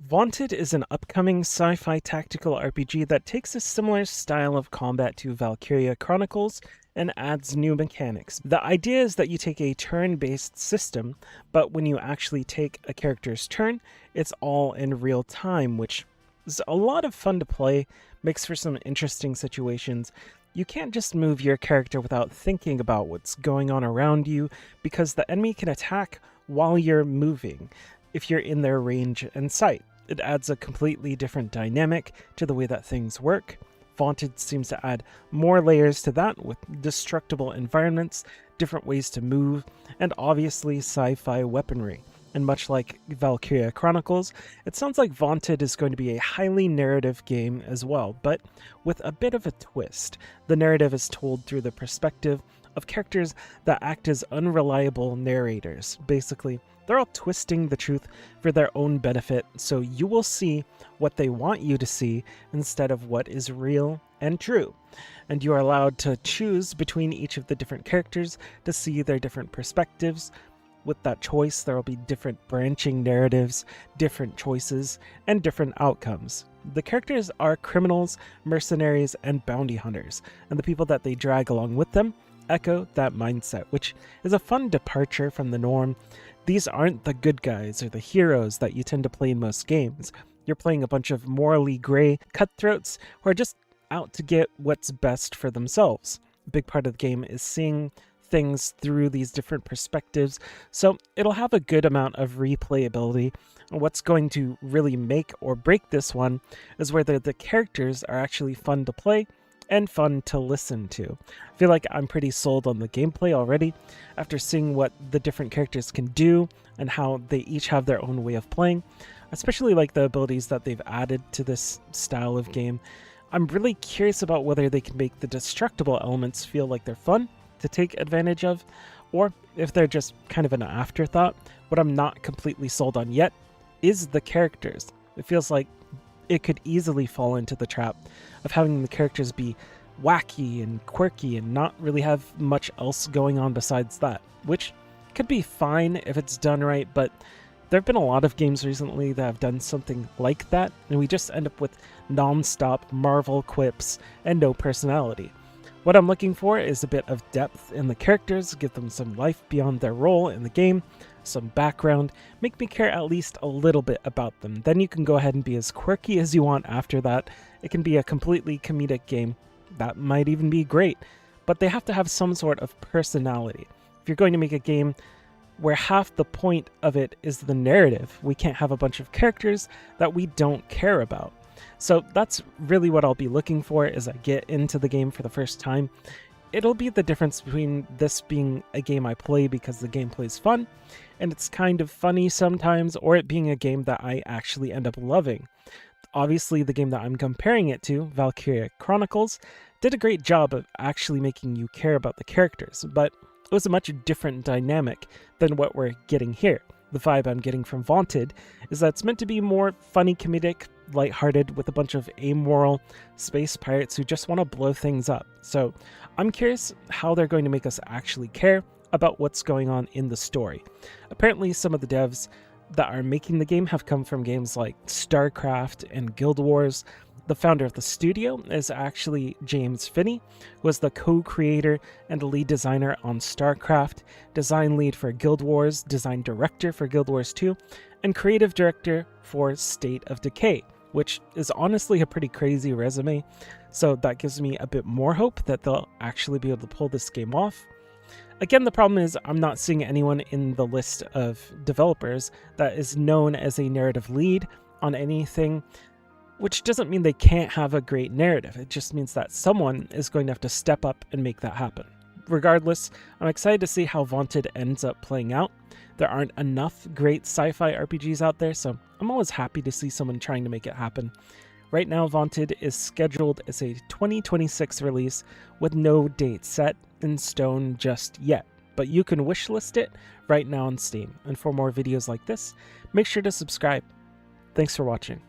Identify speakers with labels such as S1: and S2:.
S1: Vaunted is an upcoming sci-fi tactical RPG that takes a similar style of combat to Valkyria Chronicles and adds new mechanics. The idea is that you take a turn-based system, but when you actually take a character's turn, it's all in real time, which is a lot of fun to play, makes for some interesting situations. You can't just move your character without thinking about what's going on around you, because the enemy can attack while you're moving, if you're in their range and sight. It adds a completely different dynamic to the way that things work. Vaunted seems to add more layers to that, with destructible environments, different ways to move, and obviously sci-fi weaponry. And much like Valkyria Chronicles, it sounds like Vaunted is going to be a highly narrative game as well, but with a bit of a twist. The narrative is told through the perspective of characters that act as unreliable narrators. Basically, they're all twisting the truth for their own benefit, so you will see what they want you to see instead of what is real and true. And you are allowed to choose between each of the different characters to see their different perspectives. With that choice, there will be different branching narratives, different choices, and different outcomes. The characters are criminals, mercenaries, and bounty hunters, and the people that they drag along with them echo that mindset, which is a fun departure from the norm. These aren't the good guys or the heroes that you tend to play in most games. You're playing a bunch of morally gray cutthroats who are just out to get what's best for themselves. A big part of the game is seeing things through these different perspectives, so it'll have a good amount of replayability. What's going to really make or break this one is whether the characters are actually fun to play and fun to listen to. I feel like I'm pretty sold on the gameplay already after seeing what the different characters can do and how they each have their own way of playing. Especially like the abilities that they've added to this style of game. I'm really curious about whether they can make the destructible elements feel like they're fun to take advantage of, or if they're just kind of an afterthought. What I'm not completely sold on yet is the characters. It feels like it could easily fall into the trap of having the characters be wacky and quirky and not really have much else going on besides that, which could be fine if it's done right, but there have been a lot of games recently that have done something like that, and we just end up with non-stop Marvel quips and no personality. What I'm looking for is a bit of depth in the characters, give them some life beyond their role in the game, some background, make me care at least a little bit about them. Then you can go ahead and be as quirky as you want after that. It can be a completely comedic game. That might even be great, but they have to have some sort of personality. If you're going to make a game where half the point of it is the narrative, we can't have a bunch of characters that we don't care about. So that's really what I'll be looking for as I get into the game for the first time. It'll be the difference between this being a game I play because the gameplay is fun, and it's kind of funny sometimes, or it being a game that I actually end up loving. Obviously, the game that I'm comparing it to, Valkyria Chronicles, did a great job of actually making you care about the characters, but it was a much different dynamic than what we're getting here. The vibe I'm getting from Vaunted is that it's meant to be more funny, comedic, lighthearted, with a bunch of amoral space pirates who just want to blow things up. So I'm curious how they're going to make us actually care about what's going on in the story. Apparently, some of the devs that are making the game have come from games like StarCraft and Guild Wars. The founder of the studio is actually James Finney, who was the co-creator and lead designer on StarCraft, design lead for Guild Wars, design director for Guild Wars 2, and creative director for State of Decay, which is honestly a pretty crazy resume, so that gives me a bit more hope that they'll actually be able to pull this game off. Again, the problem is I'm not seeing anyone in the list of developers that is known as a narrative lead on anything, which doesn't mean they can't have a great narrative. It just means that someone is going to have to step up and make that happen. Regardless, I'm excited to see how Vaunted ends up playing out. There aren't enough great sci-fi RPGs out there, so I'm always happy to see someone trying to make it happen. Right now, Vaunted is scheduled as a 2026 release with no date set in stone just yet, but you can wishlist it right now on Steam. And for more videos like this, make sure to subscribe. Thanks for watching.